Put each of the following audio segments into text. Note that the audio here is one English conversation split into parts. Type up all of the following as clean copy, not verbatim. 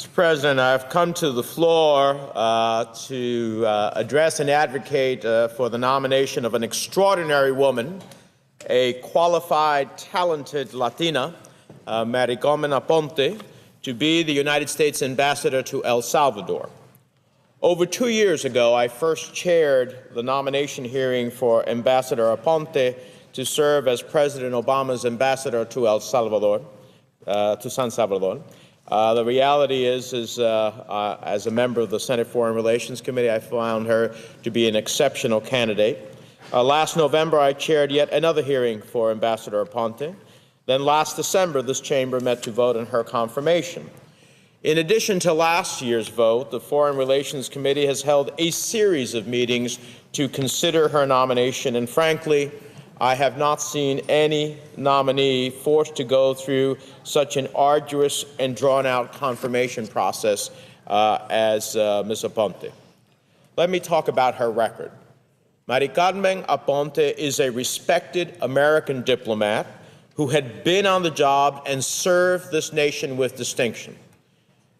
Mr. President, I've come to the floor to address and advocate for the nomination of an extraordinary woman, a qualified, talented Latina, Carmen Aponte, to be the United States ambassador to El Salvador. Over 2 years ago, I first chaired the nomination hearing for Ambassador Aponte to serve as President Obama's ambassador to El Salvador, to San Salvador. The reality is as a member of the Senate Foreign Relations Committee, I found her to be an exceptional candidate. Last November, I chaired yet another hearing for Ambassador Aponte. Then last December, this chamber met to vote on her confirmation. In addition to last year's vote, the Foreign Relations Committee has held a series of meetings to consider her nomination, and frankly, I have not seen any nominee forced to go through such an arduous and drawn-out confirmation process as Ms. Aponte. Let me talk about her record. Carmen Aponte is a respected American diplomat who had been on the job and served this nation with distinction.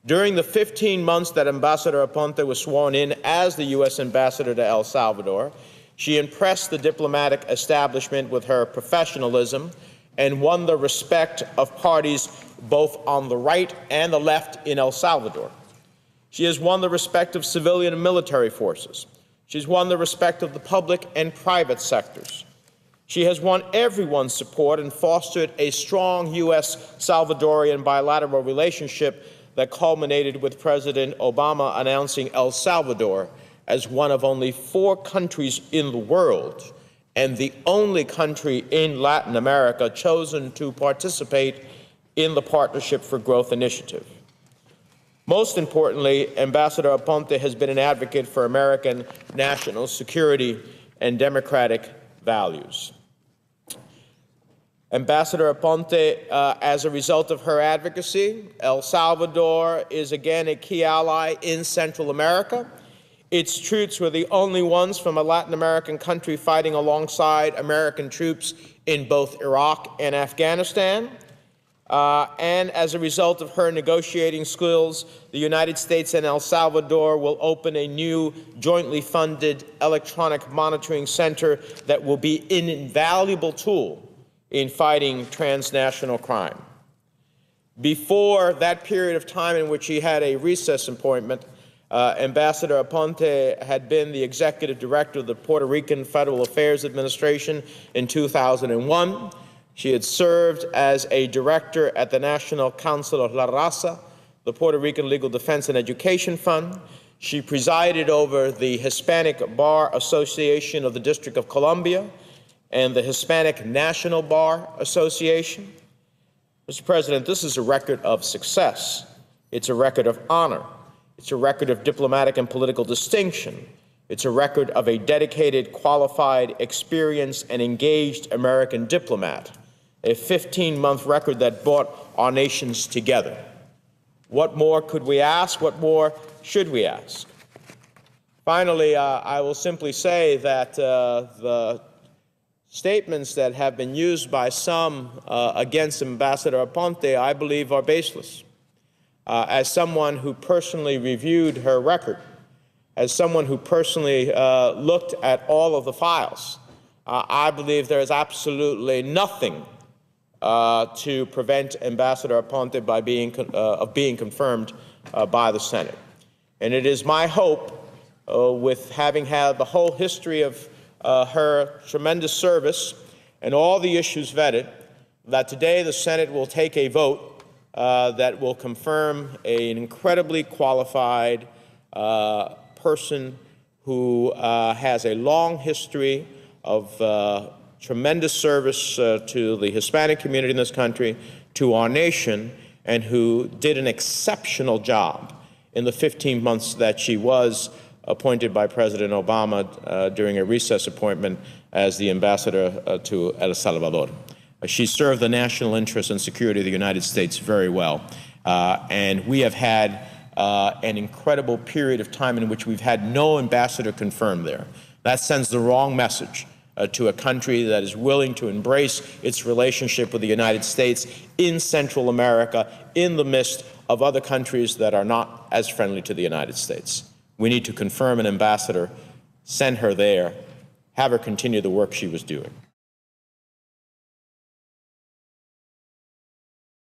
During the 15 months that Ambassador Aponte was sworn in as the U.S. ambassador to El Salvador, she impressed the diplomatic establishment with her professionalism and won the respect of parties both on the right and the left in El Salvador. She has won the respect of civilian and military forces. She's won the respect of the public and private sectors. She has won everyone's support and fostered a strong U.S.-Salvadorian bilateral relationship that culminated with President Obama announcing El Salvador as one of only 4 countries in the world and the only country in Latin America chosen to participate in the Partnership for Growth initiative. Most importantly, Ambassador Aponte has been an advocate for American national security and democratic values. Ambassador Aponte, as a result of her advocacy, El Salvador is again a key ally in Central America. Its troops were the only ones from a Latin American country fighting alongside American troops in both Iraq and Afghanistan. And as a result of her negotiating skills, the United States and El Salvador will open a new jointly funded electronic monitoring center that will be an invaluable tool in fighting transnational crime. Before that period of time in which he had a recess appointment, Ambassador Aponte had been the executive director of the Puerto Rican Federal Affairs Administration in 2001. She had served as a director at the National Council of La Raza, the Puerto Rican Legal Defense and Education Fund. She presided over the Hispanic Bar Association of the District of Columbia and the Hispanic National Bar Association. Mr. President, this is a record of success. It's a record of honor. It's a record of diplomatic and political distinction. It's a record of a dedicated, qualified, experienced, and engaged American diplomat, a 15-month record that brought our nations together. What more could we ask? What more should we ask? Finally, I will simply say that the statements that have been used by some against Ambassador Aponte, I believe, are baseless. As someone who personally reviewed her record, as someone who personally looked at all of the files, I believe there is absolutely nothing to prevent Ambassador Aponte of being confirmed by the Senate. And it is my hope, with having had the whole history of her tremendous service and all the issues vetted, that today the Senate will take a vote that will confirm an incredibly qualified person who has a long history of tremendous service to the Hispanic community in this country, to our nation, and who did an exceptional job in the 15 months that she was appointed by President Obama during a recess appointment as the ambassador to El Salvador. She served the national interest and security of the United States very well. And we have had an incredible period of time in which we've had no ambassador confirmed there. That sends the wrong message to a country that is willing to embrace its relationship with the United States in Central America in the midst of other countries that are not as friendly to the United States. We need to confirm an ambassador, send her there, have her continue the work she was doing.